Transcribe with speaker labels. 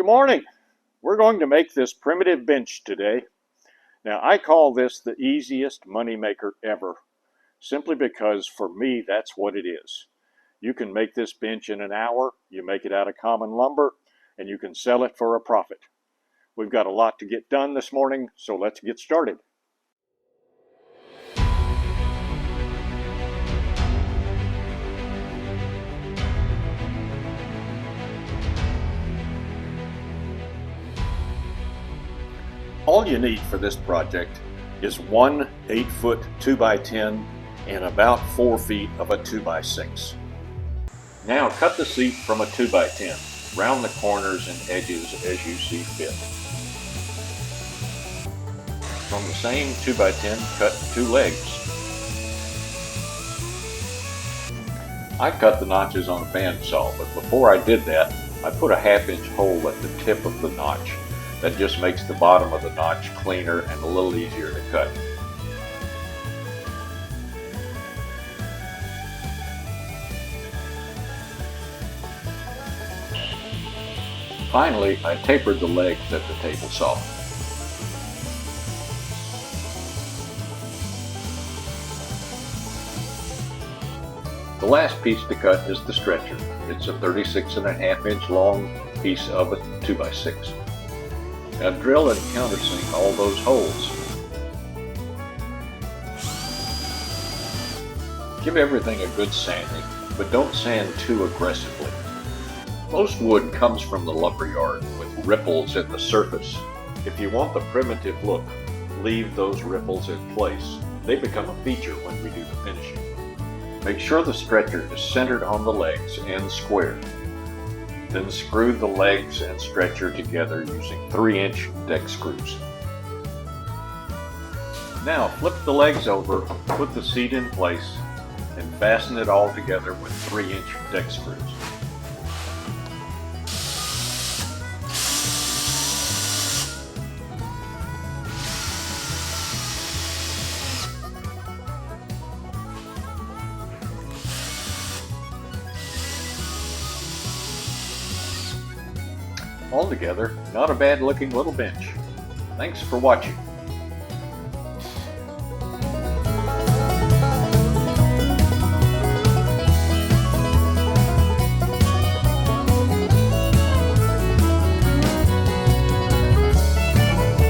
Speaker 1: Good morning. We're going to make this primitive bench today. Now, I call this the easiest money maker ever, simply because for me, that's what it is. You can make this bench in an hour, you make it out of common lumber, and you can sell it for a profit. We've got a lot to get done this morning, so let's get started. All you need for this project is one 8-foot 2x10 and about 4 feet of a 2x6. Now cut the seat from a 2x10, round the corners and edges as you see fit. From the same 2x10, cut 2 legs. I cut the notches on a bandsaw, but before I did that, I put a 1/2-inch hole at the tip of the notch. That just makes the bottom of the notch cleaner and a little easier to cut. Finally, I tapered the legs at the table saw. The last piece to cut is the stretcher. It's a 36.5-inch long piece of a 2x6. Now drill and countersink all those holes. Give everything a good sanding, but don't sand too aggressively. Most wood comes from the lumberyard with ripples in the surface. If you want the primitive look, leave those ripples in place. They become a feature when we do the finishing. Make sure the stretcher is centered on the legs and square. Then screw the legs and stretcher together using 3-inch deck screws. Now flip the legs over, put the seat in place, and fasten it all together with 3-inch deck screws. Altogether, not a bad looking little bench. Thanks for watching.